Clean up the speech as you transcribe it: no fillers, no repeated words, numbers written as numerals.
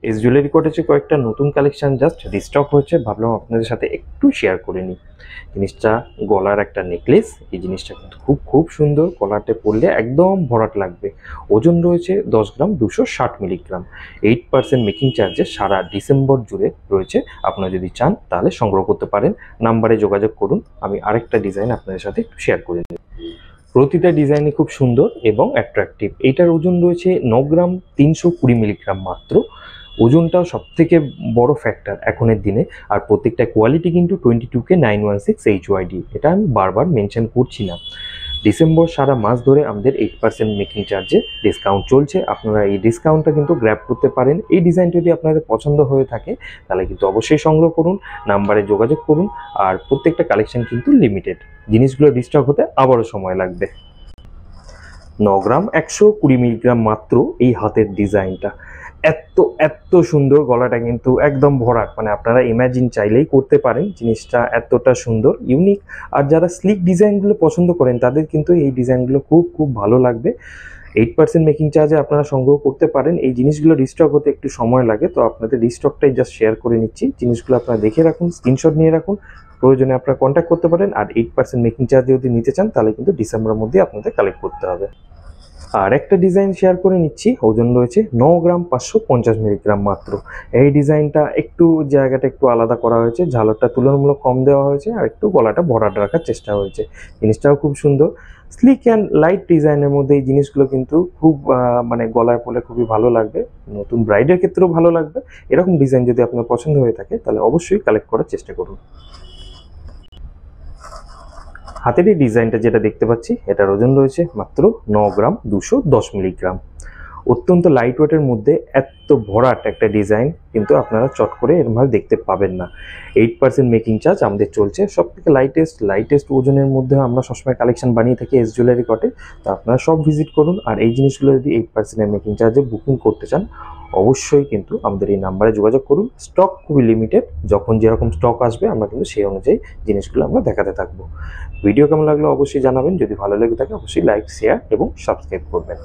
S jewellery কটেজে কয়েকটা নতুন collection just restock হয়েছে, ভাবলাম আপনাদের সাথে একটু শেয়ার করে নিই। জিনিসটা গলার একটা নেকলেস, এই জিনিসটা কিন্তু খুব খুব সুন্দর, গলাতে পরলে একদম ভরাট লাগবে। ওজন রয়েছে 10 গ্রাম 260 মিলিগ্রাম। 8% মেকিং চার্জে সারা ডিসেম্বর জুড়ে রয়েছে। আপনারা যদি চান তাহলে সংগ্রহ করতে পারেন, নাম্বারে যোগাযোগ করুন। আমি আরেকটা ডিজাইন আপনাদের সাথে একটু শেয়ার করে নিই। প্রতিটা ডিজাইনই খুব সুন্দর এবং অ্যাট্রাকটিভ। এইটার ওজন রয়েছে 9 গ্রাম 320 মিলিগ্রাম মাত্র। ওজনটাও সব থেকে বড় ফ্যাক্টর এখনের দিনে। আর প্রত্যেকটা কোয়ালিটি কিন্তু 22K 916 HYD, এটা আমি বারবার মেনশন করছি না। ডিসেম্বর সারা মাস ধরে আমাদের 8% মেকিং চার্জে ডিসকাউন্ট চলছে। আপনারা এই ডিসকাউন্টটা কিন্তু গ্র্যাব করতে পারেন। এই ডিজাইন যদি আপনাদের পছন্দ হয়ে থাকে তাহলে কিন্তু অবশ্যই সংগ্রহ করুন, নাম্বারে যোগাযোগ করুন। আর প্রত্যেকটা কালেকশন কিন্তু লিমিটেড, জিনিসগুলো রিস্টক হতে আবারও সময় লাগবে। 9 গ্রাম 120 মিলিগ্রাম মাত্র এই হাতের ডিজাইনটা। এত এত সুন্দর, গলাটা কিন্তু একদম ভরাট, মানে আপনারা ইমাজিন চাইলেই করতে পারেন। জিনিসটা এতটা সুন্দর, ইউনিক। আর যারা স্লিক ডিজাইনগুলো পছন্দ করেন তাদের কিন্তু এই ডিজাইনগুলো খুব খুব ভালো লাগবে। 8% মেকিং চার্জে আপনারা সংগ্রহ করতে পারেন। এই জিনিসগুলো রিস্টক হতে একটু সময় লাগে, তো আপনাদের রিস্টকটাই জাস্ট শেয়ার করে নিচ্ছি। জিনিসগুলো আপনারা দেখে রাখুন, স্ক্রিনশট নিয়ে রাখুন, প্রয়োজনে আপনারা কন্ট্যাক্ট করতে পারেন। আর 8% মেকিং চার্জ যদি নিতে চান তাহলে কিন্তু ডিসেম্বরের মধ্যে আপনাদের কালেক্ট করতে হবে। আর একটা ডিজাইন শেয়ার করে নিচ্ছি, ওজন রয়েছে 9 গ্রাম 550 মিলিগ্রাম মাত্র। এই ডিজাইনটা একটু জায়গাটা একটু আলাদা করা হয়েছে, ঝালরটা তুলনামূলক কম দেওয়া হয়েছে, আর একটু গলাটা ভরাট রাখার চেষ্টা হয়েছে। জিনিসটাও খুব সুন্দর, স্লিক অ্যান্ড লাইট ডিজাইনের মধ্যে এই জিনিসগুলো কিন্তু খুব মানে গলায় পরলে খুবই ভালো লাগবে, নতুন ব্রাইডের ক্ষেত্রেও ভালো লাগবে। এরকম ডিজাইন যদি আপনার পছন্দ হয়ে থাকে তাহলে অবশ্যই কালেক্ট করার চেষ্টা করুন। হাতের এই ডিজাইনটা যেটা দেখতে পাচ্ছি, এটার ওজন রয়েছে মাত্র 9 গ্রাম 210 মিলিগ্রাম। অত্যন্ত লাইট ওয়েটের মধ্যে এত ভরাট একটা ডিজাইন কিন্তু আপনারা চট করে এরমভাবে দেখতে পাবেন না। 8% মেকিং চার্জ আমাদের চলছে। সব থেকে লাইটেস্ট ওজনের মধ্যে আমরা সবসময় কালেকশন বানিয়ে থাকি এস জুয়েলারি কটে। তো আপনারা সব ভিজিট করুন। আর এই জিনিসগুলো যদি 8% মেকিং চার্জে বুকিং করতে চান অবশ্যই কিন্তু আমাদের এই নাম্বারে যোগাযোগ করুন। স্টক খুবই লিমিটেড, যখন যেরকম স্টক আসবে আমরা কিন্তু সেই অনুযায়ী জিনিসগুলো আমরা দেখাতে থাকবো। ভিডিও কেমন লাগলো অবশ্যই জানাবেন। যদি ভালো লেগে থাকে অবশ্যই লাইক, শেয়ার এবং সাবস্ক্রাইব করবেন।